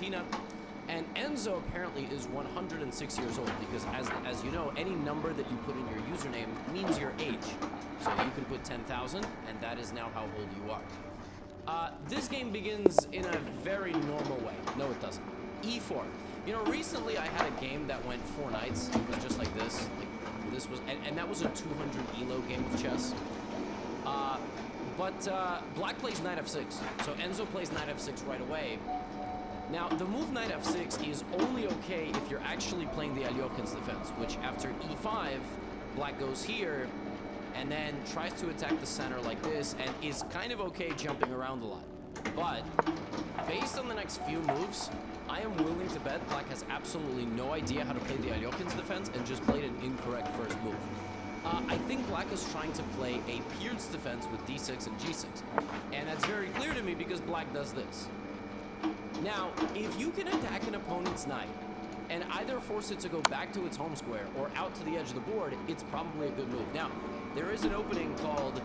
Argentina. And Enzo apparently is 106 years old because, as you know, any number that you put in your username means your age. So you can put 10,000, and that is now how old you are. This game begins in a very normal way. No, it doesn't. E4. You know, recently I had a game that went 4 nights. It was just like this. Like this was, and that was a 200 elo game of chess. But Black plays knight f6, so Enzo plays knight f6 right away. Now, the move knight f6 is only okay if you're actually playing the Aljochen's defense, which after e5, Black goes here, and then tries to attack the center like this, and is kind of okay jumping around a lot. But, based on the next few moves, I am willing to bet Black has absolutely no idea how to play the Aljochen's defense and just played an incorrect first move. I think Black is trying to play a Peer's defense with d6 and g6, and that's very clear to me because Black does this. Now, if you can attack an opponent's knight and either force it to go back to its home square or out to the edge of the board, it's probably a good move. Now, there is an opening called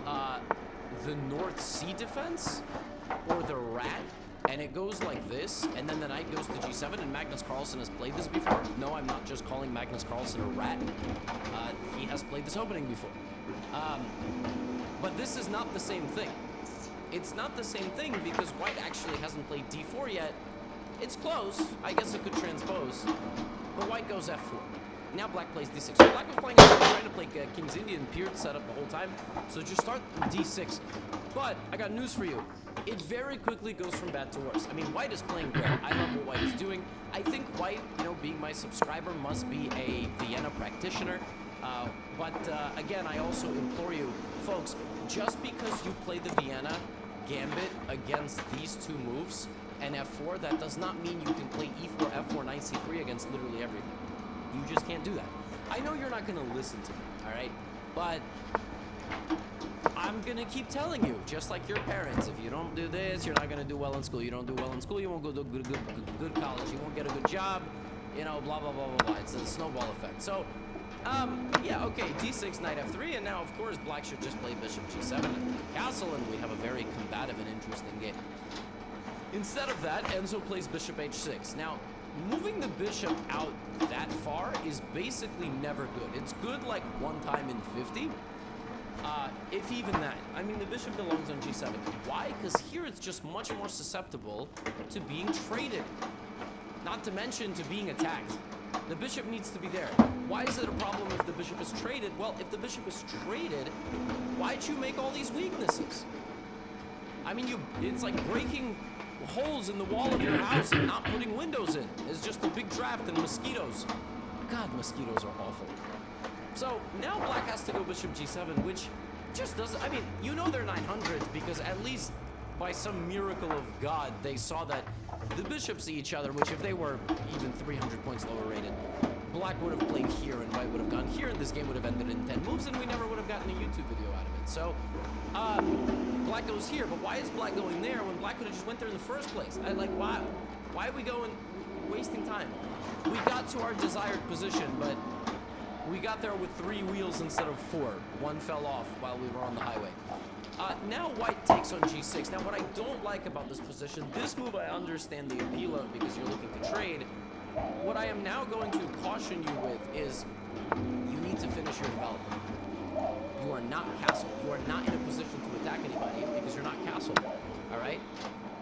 the North Sea defense or the rat, and it goes like this, and then the knight goes to g7, and Magnus Carlsen has played this before. No, I'm not just calling Magnus Carlsen a rat. He has played this opening before. But this is not the same thing. It's not the same thing because White actually hasn't played d4 yet. It's close. I guess it could transpose. But White goes f4. Now Black plays d6. So Black was trying to play King's Indian Peered setup the whole time. So just start d6. But I got news for you. It very quickly goes from bad to worse. I mean, White is playing great. I love what White is doing. I think White, you know, being my subscriber, must be a Vienna practitioner. Again, I also implore you, folks, just because you play the Vienna Gambit against these two moves and f4, that does not mean you can play e4, f4, knight c3 against literally everything. You just can't do that. I know you're not going to listen to me, all right? But I'm going to keep telling you, just like your parents, if you don't do this, you're not going to do well in school. You don't do well in school, you won't go to good college. You won't get a good job, you know, blah, blah, blah, blah, blah. It's a snowball effect. So, yeah, okay, d6, knight f3, and now, of course, Black should just play bishop g7 and castle, and we have a very combative and interesting game. Instead of that, Enzo plays bishop h6. Now, moving the bishop out that far is basically never good. It's good, like, one time in 50, if even that. I mean, the bishop belongs on g7. Why? Because here it's just much more susceptible to being traded, not to mention to being attacked. The bishop needs to be there. Why is it a problem if the bishop is traded? Well, if the bishop is traded, why'd you make all these weaknesses? I mean, it's like breaking holes in the wall of your house and not putting windows in. It's just a big draft and mosquitoes. God, mosquitoes are awful. So now Black has to go bishop g7, which just doesn't... I mean, you know they're 900s because at least by some miracle of God, they saw that the bishops see each other, which if they were even 300 points lower rated, Black would have played here and White would have gone here, and this game would have ended in 10 moves, and we never would have gotten a YouTube video out of it. So, Black goes here, but why is Black going there when Black could have just went there in the first place? Why are we going, wasting time? We got to our desired position, but we got there with 3 wheels instead of 4. One fell off while we were on the highway. Now White takes on g6. Now what I don't like about this position, this move I understand the appeal of because you're looking to trade. What I am now going to caution you with is you need to finish your development. You are not castle. You are not in a position to attack anybody because you're not castle. All right?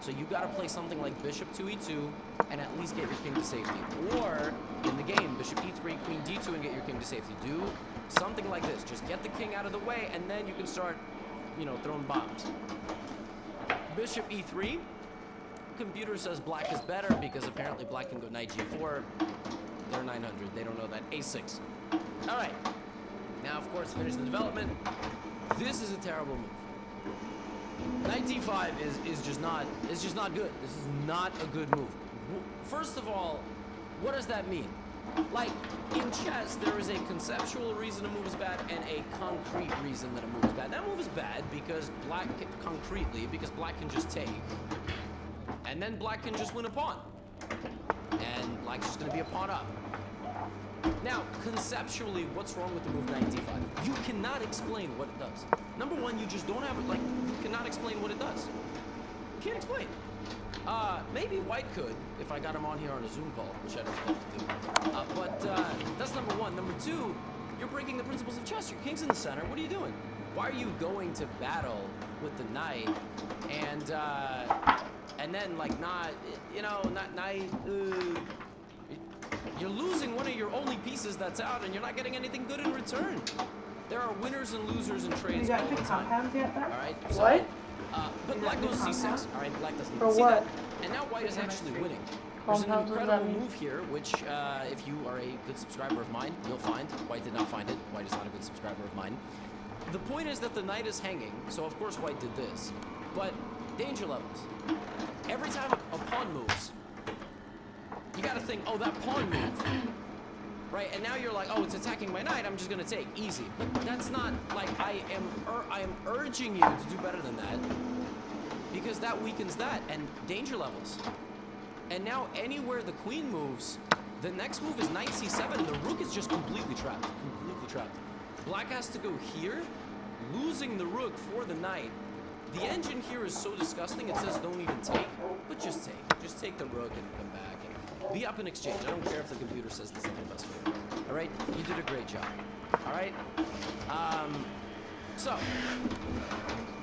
So you got to play something like bishop to e2 and at least get your king to safety. Or in the game, bishop e3, queen d2 and get your king to safety. Do something like this. Just get the king out of the way and then you can start, you know, throwing bombs. Bishop e3. Computer says Black is better because apparently Black can go knight g4. They're 900. They don't know that. a6. All right. Now, of course, finish the development. This is a terrible move. Knight d5 is just not. It's just not good. This is not a good move. First of all, what does that mean? Like, in chess, there is a conceptual reason a move is bad and a concrete reason that a move is bad. That move is bad because Black, concretely, because Black can just take. And then Black can just win a pawn. And Black's just going to be a pawn up. Now, conceptually, what's wrong with the move knight d5? You cannot explain what it does. Number one, you just don't have it, like, you cannot explain what it does. You can't explain. Maybe white could, if I got him on here on a Zoom call, which I don't like to do. But that's number one. Number two, you're breaking the principles of chess. Your king's in the center. What are you doing? Why are you going to battle with the knight and then like not knight? You're losing one of your only pieces that's out, and you're not getting anything good in return. There are winners and losers in trades all the time. All right. So, what? But black goes c6. All right. Black doesn't For even see what? that. And now white is actually winning. There's an incredible move here, which if you are a good subscriber of mine, you'll find. White did not find it. White is not a good subscriber of mine. The point is that the knight is hanging, so of course white did this. But danger levels. Every time a pawn moves, you gotta think, oh, that pawn moved. Right, and now you're like, oh, it's attacking my knight, I'm just gonna take, easy. But that's not, like, I am urging you to do better than that, because that weakens that, and danger levels. And now anywhere the queen moves, the next move is knight c7, and the rook is just completely trapped, Black has to go here, losing the rook for the knight. The engine here is so disgusting, it says don't even take, but just take. Just take the rook and come back and be up in exchange. I don't care if the computer says this is not the best way. All right, you did a great job. All right, so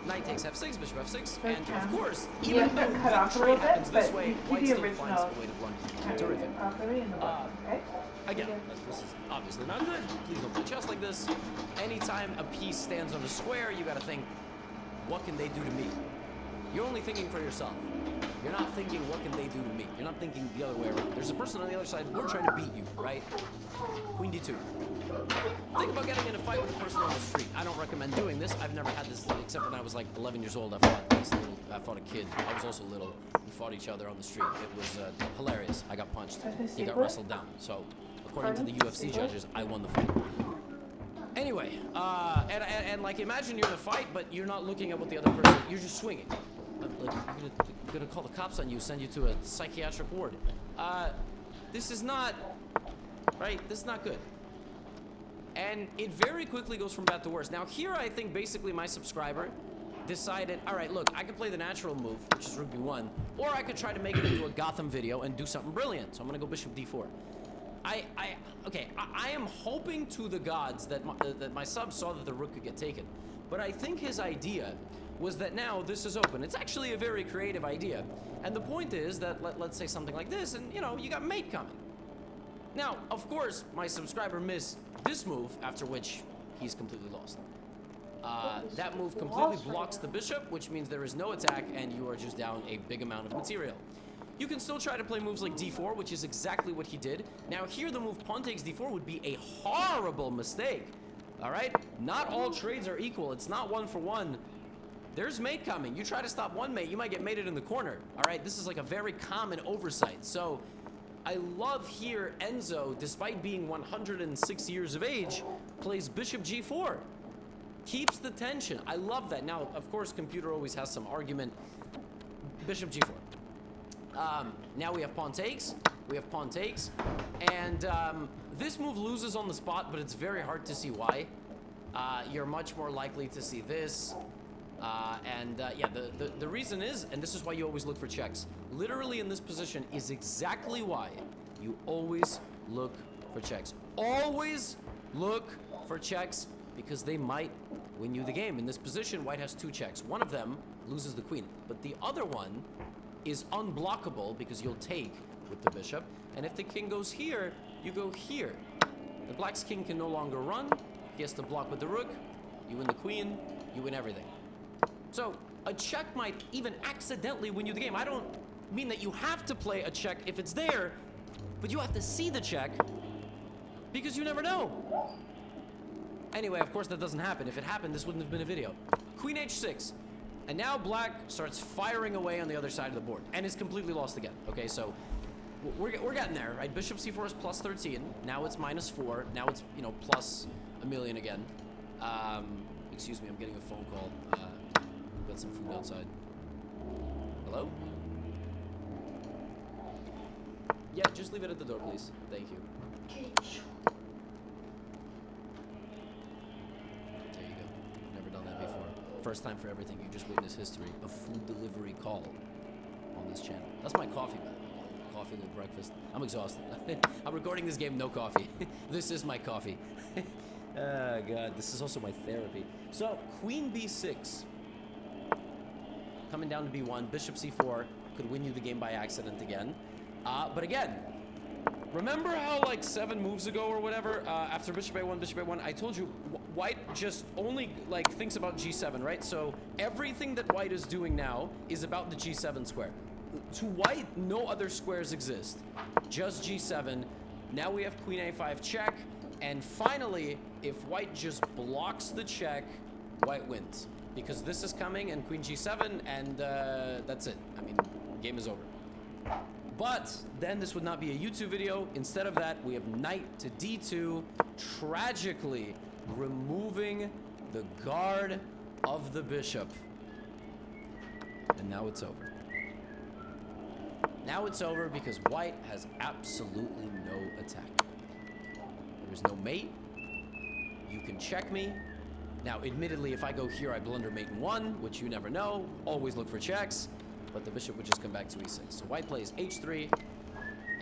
knight takes f6, bishop f6, and of course, even though the trade happens this way, white still finds a way to blunder. Terrific. Again, this is obviously not good. Please don't play chess like this. Anytime a piece stands on a square, you gotta think, what can they do to me? You're only thinking for yourself. You're not thinking, what can they do to me? You're not thinking the other way around. There's a person on the other side, we're trying to beat you, right? Queen d2. Think about getting in a fight with a person on the street. I don't recommend doing this. I've never had this, except when I was like 11 years old. I fought a kid. I was also little. We fought each other on the street. It was hilarious. I got punched. He got wrestled down. So, according to the UFC judges, I won the fight. Anyway, and like imagine you're in a fight, but you're not looking at what the other person, you're just swinging. Like, you're gonna call the cops on you, send you to a psychiatric ward. This is not, right? This is not good. And it very quickly goes from bad to worse. Now here I think basically my subscriber decided, all right, look, I could play the natural move, which is rook b1, or I could try to make it into a Gotham video and do something brilliant. So I'm gonna go bishop d4. I am hoping to the gods that my sub saw that the rook could get taken. But I think his idea was that now this is open. It's actually a very creative idea. And the point is that let's say something like this, and you know, you got mate coming. Now, of course, my subscriber missed this move, after which he's completely lost. That move completely blocks the bishop, which means there is no attack, and you are just down a big amount of material. You can still try to play moves like d4, which is exactly what he did. Now here the move pawn takes d4 would be a horrible mistake. All right? Not all trades are equal. It's not one for one. There's mate coming. You try to stop one mate, you might get mated in the corner. All right? This is like a very common oversight. So I love here Enzo, despite being 106 years of age, plays bishop g4. Keeps the tension. I love that. Now, of course, computer always has some argument. Bishop g4. Now we have pawn takes. We have pawn takes. And this move loses on the spot, but it's very hard to see why. You're much more likely to see this. Yeah, the reason is, and this is why you always look for checks. Literally in this position is exactly why you always look for checks. Always look for checks, because they might win you the game. In this position, white has two checks. One of them loses the queen, but the other one is unblockable because you'll take with the bishop. And if the king goes here, you go here. The black's king can no longer run. He has to block with the rook. You win the queen, you win everything. So a check might even accidentally win you the game. I don't mean that you have to play a check if it's there, but you have to see the check because you never know. Anyway, of course that doesn't happen. If it happened, this wouldn't have been a video. Queen h6. And now black starts firing away on the other side of the board and is completely lost again. Okay, so we're getting there, right? Bishop c4 is plus 13. Now it's minus 4. Now it's, you know, plus a million again. Excuse me, I'm getting a phone call. Got some food outside. Hello? Yeah, just leave it at the door, please. Thank you. There you go. Never done that before. First time for everything. You just witnessed history. A food delivery call on this channel. That's my coffee, man. Coffee, little breakfast. I'm exhausted. I'm recording this game, no coffee. This is my coffee. Oh, God. This is also my therapy. So, queen b6. Coming down to b1. Bishop c4 could win you the game by accident again. But again, remember how like 7 moves ago or whatever, after bishop a1, I told you white just only like thinks about g7, right? So everything that white is doing now is about the g7 square. To white, no other squares exist. Just g7. Now we have queen a5 check. And finally, if white just blocks the check, white wins. Because this is coming and queen g7 and that's it. I mean, game is over. But then this would not be a YouTube video. Instead of that, we have knight to d2, tragically removing the guard of the bishop. And now it's over. Now it's over because white has absolutely no attack. There is no mate. You can check me. Now, admittedly, if I go here, I blunder mate in 1, which you never know. Always look for checks. But the bishop would just come back to e6. So white plays h3,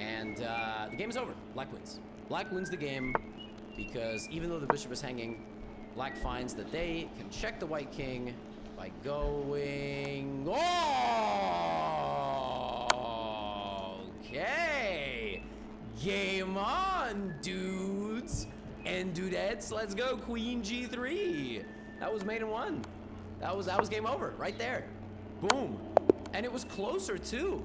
and the game is over. Black wins. Black wins the game because even though the bishop is hanging, black finds that they can check the white king by going... Oh! Okay! Game on, dudes and dudettes. Let's go, queen g3. That was mate in 1. That was game over right there. Boom. And it was closer too.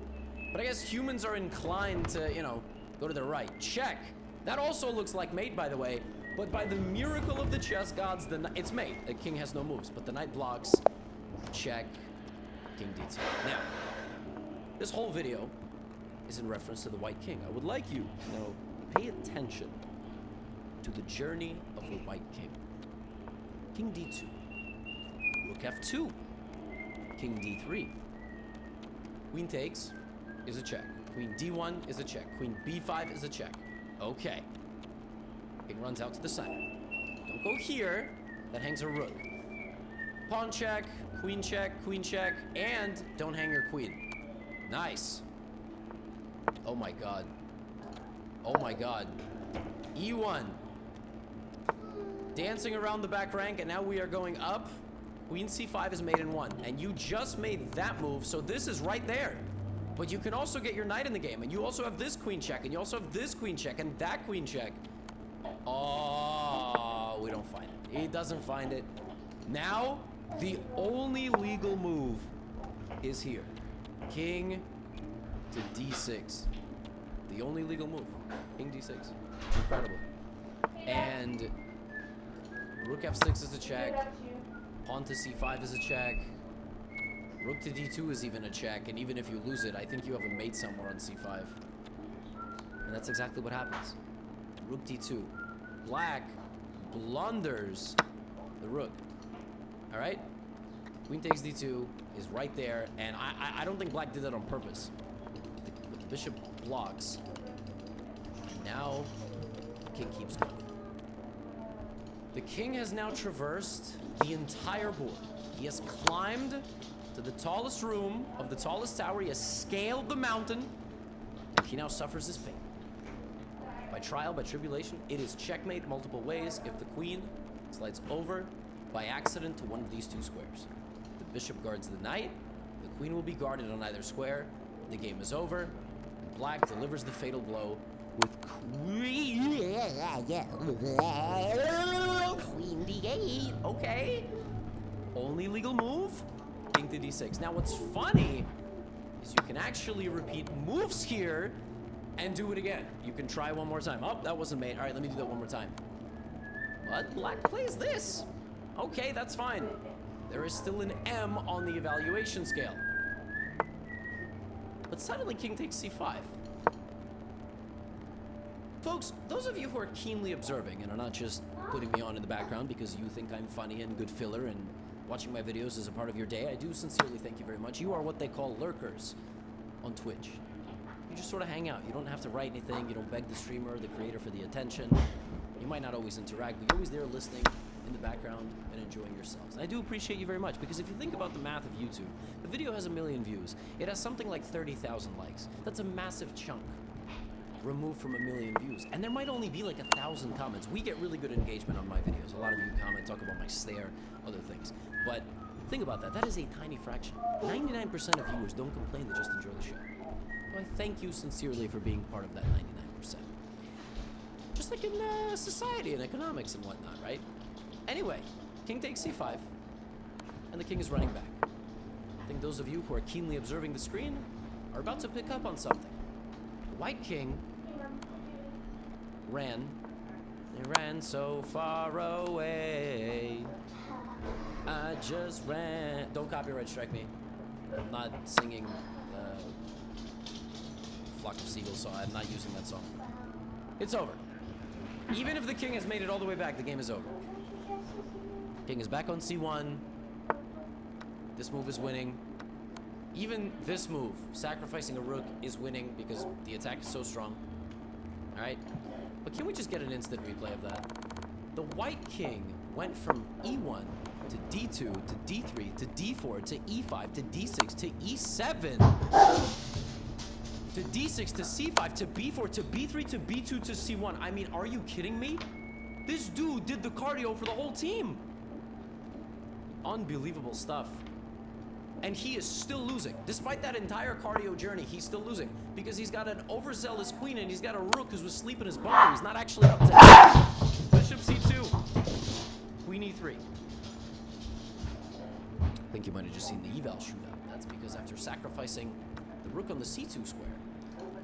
But I guess humans are inclined to, you know, go to the right. Check. That also looks like mate, by the way. But by the miracle of the chess gods, it's mate. The king has no moves, but the knight blocks. Check. King d2. Now, this whole video is in reference to the white king. I would like you to know, pay attention to the journey of the white king. King d2. Rook f2. King d3. Queen takes is a check. Queen d1 is a check. Queen b5 is a check. Okay. King runs out to the center. Don't go here. That hangs a rook. Pawn check, queen check, and don't hang your queen. Nice. Oh my god. Oh my god. e1. Dancing around the back rank, and now we are going up. Queen c5 is mate in 1, and you just made that move, so this is right there. But you can also get your knight in the game, and you also have this queen check, and you also have this queen check, and that queen check. Oh, we don't find it. He doesn't find it. Now, the only legal move is here. King to d6. The only legal move. King d6. Incredible. And rook f6 is a check. Pawn to c5 is a check. Rook to d2 is even a check. And even if you lose it, I think you have a mate somewhere on c5. And that's exactly what happens. Rook d2. Black blunders the rook. All right? Queen takes d2 is right there. And I don't think black did that on purpose. But the bishop blocks. And now, king keeps going. The king has now traversed the entire board. He has climbed to the tallest room of the tallest tower. He has scaled the mountain. He now suffers his fate. By trial, by tribulation, it is checkmate multiple ways if the queen slides over by accident to one of these two squares. The bishop guards the knight. The queen will be guarded on either square. The game is over. And black delivers the fatal blow with queen d8. Okay. Only legal move, king to d6. Now what's funny is you can actually repeat moves here and do it again. You can try one more time. Oh, that wasn't mate. All right, let me do that one more time. But black plays this. Okay, that's fine. There is still an M on the evaluation scale. But suddenly king takes c5. Folks, those of you who are keenly observing and are not just putting me on in the background because you think I'm funny and good filler and watching my videos is a part of your day, I do sincerely thank you very much. You are what they call lurkers on Twitch. You just sort of hang out. You don't have to write anything. You don't beg the streamer or the creator for the attention. You might not always interact, but you're always there listening, in the background and enjoying yourselves. And I do appreciate you very much, because if you think about the math of YouTube, the video has 1 million views. It has something like 30,000 likes. That's a massive chunk removed from 1 million views. And there might only be like 1,000 comments. We get really good engagement on my videos. A lot of you comment, talk about my stare, other things. But think about that. That is a tiny fraction. 99% of viewers don't complain, they just enjoy the show. So I thank you sincerely for being part of that 99%. Just like in society and economics and whatnot, right? Anyway, king takes c5, and the king is running back. I think those of you who are keenly observing the screen are about to pick up on something. The white king ran. They ran so far away. I just ran. Don't copyright strike me. I'm not singing Flock of Seagulls, so I'm not using that song. It's over. Even if the king has made it all the way back, the game is over. King is back on c1. This move is winning. Even this move, sacrificing a rook, is winning because the attack is so strong. Alright? But can we just get an instant replay of that? The white king went from e1 to d2 to d3 to d4 to e5 to d6 to e7 to d6 to c5 to b4 to b3 to b2 to c1. I mean, are you kidding me? This dude did the cardio for the whole team. Unbelievable stuff. And he is still losing. Despite that entire cardio journey, he's still losing. Because he's got an overzealous queen and he's got a rook who's asleep in his bunker. He's not actually up to Bishop c2. Queen e3. I think you might have just seen the eval shoot up. That's because after sacrificing the rook on the c2 square,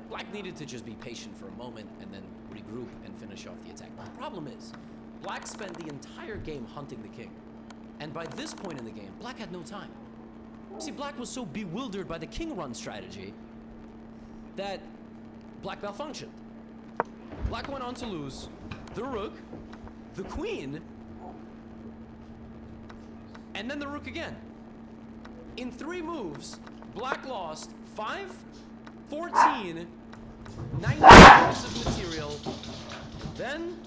Black needed to just be patient for a moment and then regroup and finish off the attack. But the problem is, Black spent the entire game hunting the king. And by this point in the game, Black had no time. See, Black was so bewildered by the king run strategy that Black malfunctioned. Black went on to lose the rook, the queen, and then the rook again. In 3 moves, Black lost 5, 14, 90 points of material, then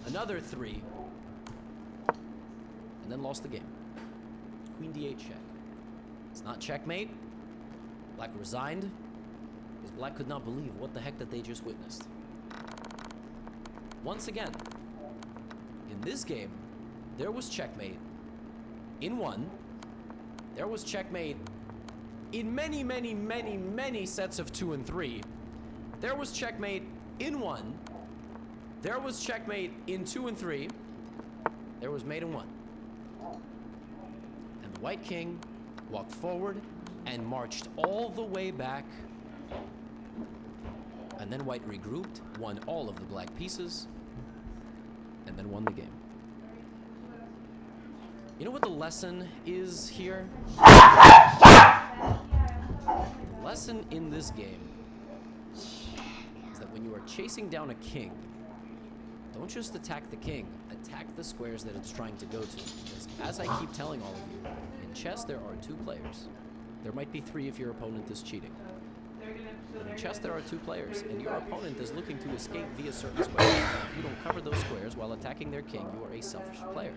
another 3, and then lost the game. Queen d8 check. It's not checkmate. Black resigned because Black could not believe what the heck that they just witnessed. Once again, in this game, there was checkmate in 1. There was checkmate in many, many, many, many sets of 2 and 3. There was checkmate in 1. There was checkmate in 2 and 3. There was mate in 1. And the white king walked forward and marched all the way back. And then white regrouped, won all of the black pieces, and then won the game. You know what the lesson is here? The lesson in this game is that when you are chasing down a king, don't just attack the king, attack the squares that it's trying to go to. Because as I keep telling all of you, in chess there are 2 players. There might be 3 if your opponent is cheating. But in chess there are 2 players, and your opponent is looking to escape via certain squares. And if you don't cover those squares while attacking their king, you are a selfish player.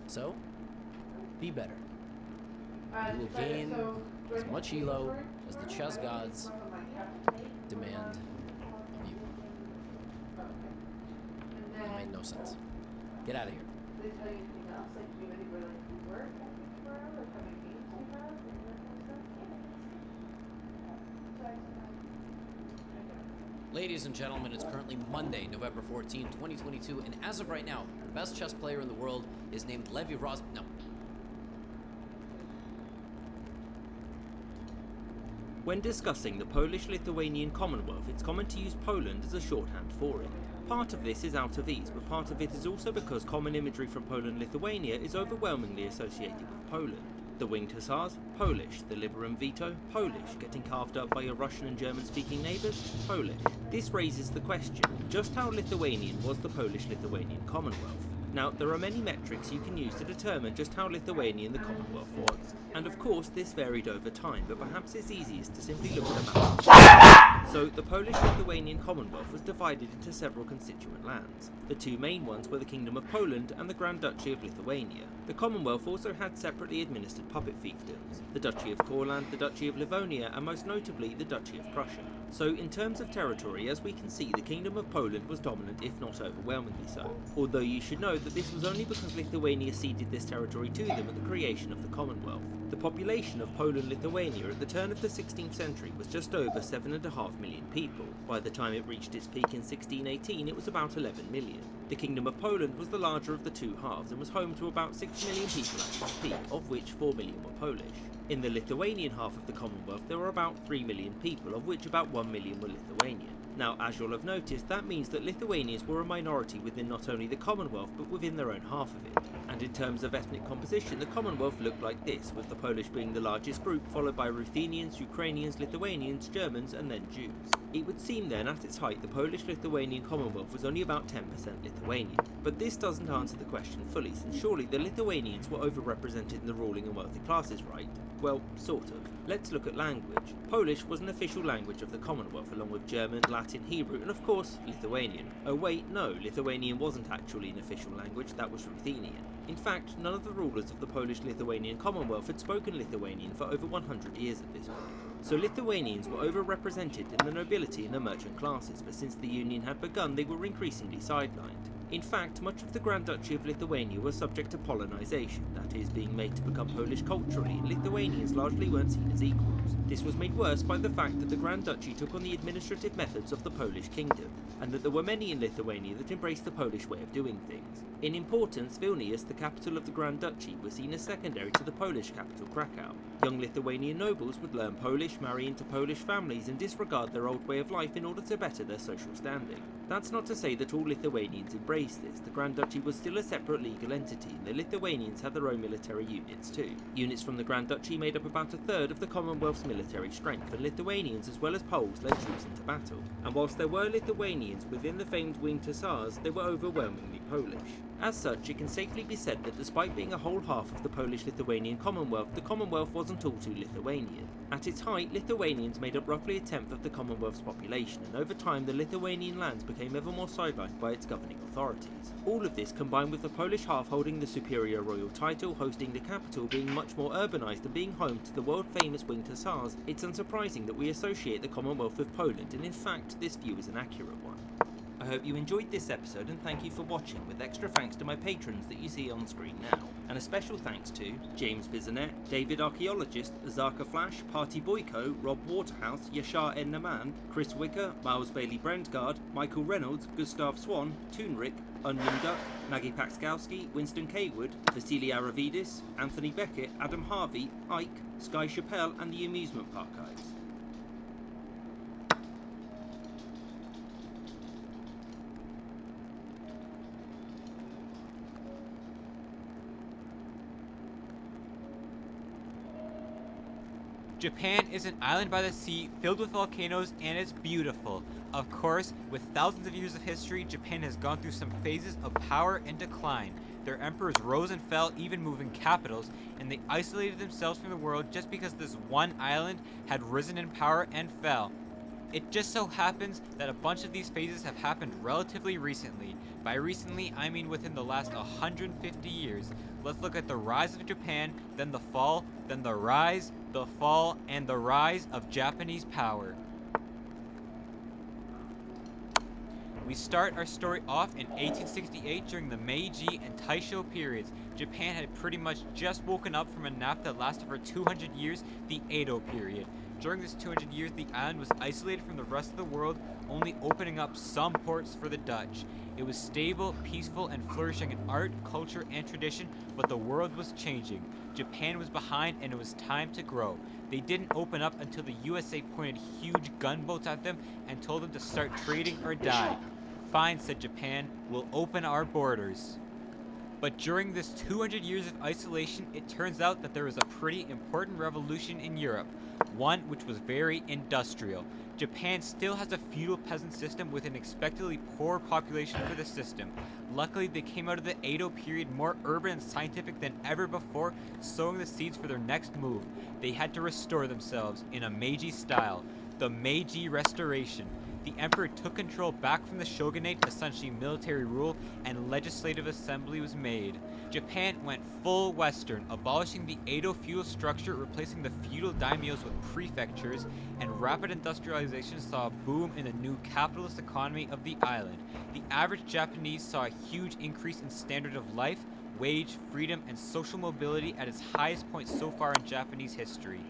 So, be better. You will gain as much elo as the chess gods demand of you. It made no sense. Get out of here. Ladies and gentlemen, it's currently Monday, November 14, 2022, and as of right now, the best chess player in the world is named Levi Rozm... No. When discussing the Polish-Lithuanian Commonwealth, it's common to use Poland as a shorthand for it. Part of this is out of ease, but part of it is also because common imagery from Poland-Lithuania is overwhelmingly associated with Poland. The Winged Hussars, Polish. The Liberum Veto, Polish. Getting carved up by your Russian and German-speaking neighbours, Polish. This raises the question, just how Lithuanian was the Polish-Lithuanian Commonwealth? Now, there are many metrics you can use to determine just how Lithuanian the Commonwealth was, and of course this varied over time, but perhaps it's easiest to simply look at a map. So, the Polish-Lithuanian Commonwealth was divided into several constituent lands. The two main ones were the Kingdom of Poland and the Grand Duchy of Lithuania. The Commonwealth also had separately administered puppet fiefdoms, the Duchy of Courland, the Duchy of Livonia, and most notably the Duchy of Prussia. So in terms of territory, as we can see, the Kingdom of Poland was dominant, if not overwhelmingly so. Although you should know that this was only because Lithuania ceded this territory to them at the creation of the Commonwealth. The population of Poland-Lithuania at the turn of the 16th century was just over 7.5 million people. By the time it reached its peak in 1618, it was about 11 million. The Kingdom of Poland was the larger of the two halves and was home to about 6 million people at its peak, of which 4 million were Polish. In the Lithuanian half of the Commonwealth, there were about 3 million people, of which about 1 million were Lithuanian. Now, as you'll have noticed, that means that Lithuanians were a minority within not only the Commonwealth, but within their own half of it. And in terms of ethnic composition, the Commonwealth looked like this, with the Polish being the largest group, followed by Ruthenians, Ukrainians, Lithuanians, Germans, and then Jews. It would seem then, at its height, the Polish-Lithuanian Commonwealth was only about 10% Lithuanian. But this doesn't answer the question fully, since surely the Lithuanians were overrepresented in the ruling and wealthy classes, right? Well, sort of. Let's look at language. Polish was an official language of the Commonwealth, along with German, Latin, Hebrew, and of course, Lithuanian. Oh wait, no, Lithuanian wasn't actually an official language, that was Ruthenian. In fact, none of the rulers of the Polish-Lithuanian Commonwealth had spoken Lithuanian for over 100 years at this point. So Lithuanians were overrepresented in the nobility and the merchant classes, but since the Union had begun, they were increasingly sidelined. In fact, much of the Grand Duchy of Lithuania was subject to Polonization, that is, being made to become Polish culturally, and Lithuanians largely weren't seen as equals. This was made worse by the fact that the Grand Duchy took on the administrative methods of the Polish kingdom, and that there were many in Lithuania that embraced the Polish way of doing things. In importance, Vilnius, the capital of the Grand Duchy, was seen as secondary to the Polish capital Krakow. Young Lithuanian nobles would learn Polish, marry into Polish families, and disregard their old way of life in order to better their social standing. That's not to say that all Lithuanians embraced this. The Grand Duchy was still a separate legal entity, and the Lithuanians had their own military units too. Units from the Grand Duchy made up about a third of the Commonwealth's military strength, and Lithuanians as well as Poles led troops into battle. And whilst there were Lithuanians within the famed Winged Hussars, they were overwhelmingly Polish. As such, it can safely be said that despite being a whole half of the Polish-Lithuanian Commonwealth, the Commonwealth wasn't all too Lithuanian. At its height, Lithuanians made up roughly a tenth of the Commonwealth's population, and over time the Lithuanian lands became ever more sidelined by its governing authorities. All of this combined with the Polish half holding the superior royal title, hosting the capital, being much more urbanised and being home to the world-famous Winged Hussars, it's unsurprising that we associate the Commonwealth with Poland, and in fact, this view is an accurate one. I hope you enjoyed this episode and thank you for watching, with extra thanks to my patrons that you see on screen now. And a special thanks to James Bizanet, David Archaeologist, Azarka Flash, Party Boyko, Rob Waterhouse, Yashar N. Naman, Chris Wicker, Miles Bailey Brentgard, Michael Reynolds, Gustav Swan, Toonrick, Onion Duck, Maggie Paxkowski, Winston Kaywood, Vasily Aravidis, Anthony Beckett, Adam Harvey, Ike, Sky Chappelle and the Amusement Parkives. Japan is an island by the sea filled with volcanoes and it's beautiful. Of course, with thousands of years of history, Japan has gone through some phases of power and decline. Their emperors rose and fell, even moving capitals, and they isolated themselves from the world just because this one island had risen in power and fell. It just so happens that a bunch of these phases have happened relatively recently. By recently, I mean within the last 150 years. Let's look at the rise of Japan, then the fall, then the rise, the fall, and the rise of Japanese power. We start our story off in 1868 during the Meiji and Taisho periods. Japan had pretty much just woken up from a nap that lasted for 200 years, the Edo period. During this 200 years, the island was isolated from the rest of the world, only opening up some ports for the Dutch. It was stable, peaceful, and flourishing in art, culture, and tradition, but the world was changing. Japan was behind, and it was time to grow. They didn't open up until the USA pointed huge gunboats at them and told them to start trading or die. Fine, said Japan, we'll open our borders. But during this 200 years of isolation, it turns out that there was a pretty important revolution in Europe, one which was very industrial. Japan still has a feudal peasant system with an expectedly poor population for the system. Luckily, they came out of the Edo period more urban and scientific than ever before, sowing the seeds for their next move. They had to restore themselves in a Meiji style, the Meiji Restoration. The emperor took control back from the shogunate, essentially military rule, and legislative assembly was made. Japan went full western, abolishing the Edo feudal structure, replacing the feudal daimyos with prefectures, and rapid industrialization saw a boom in the new capitalist economy of the island. The average Japanese saw a huge increase in standard of life, wage, freedom, and social mobility at its highest point so far in Japanese history.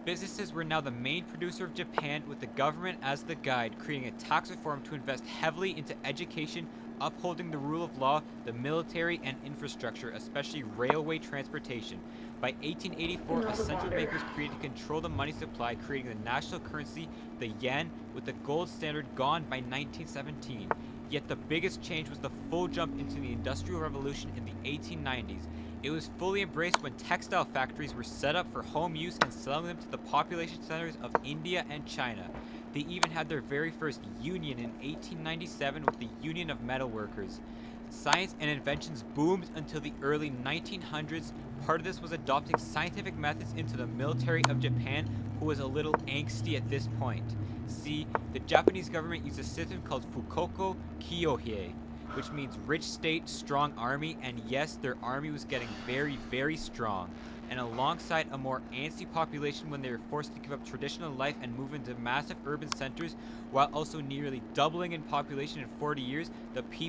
Businesses were now the main producer of Japan, with the government as the guide, creating a tax reform to invest heavily into education, upholding the rule of law, the military, and infrastructure, especially railway transportation. By 1884, a central bank was created to control the money supply, creating the national currency, the yen, with the gold standard gone by 1917. Yet the biggest change was the full jump into the Industrial Revolution in the 1890s. It was fully embraced when textile factories were set up for home use and selling them to the population centers of India and China. They even had their very first union in 1897 with the Union of Metal Workers. Science and inventions boomed until the early 1900s. Part of this was adopting scientific methods into the military of Japan, who was a little angsty at this point. See, the Japanese government used a system called Fukoku Kyohei, which means rich state, strong army, and yes, their army was getting very, very strong. And alongside a more antsy population when they were forced to give up traditional life and move into massive urban centers, while also nearly doubling in population in 40 years, the people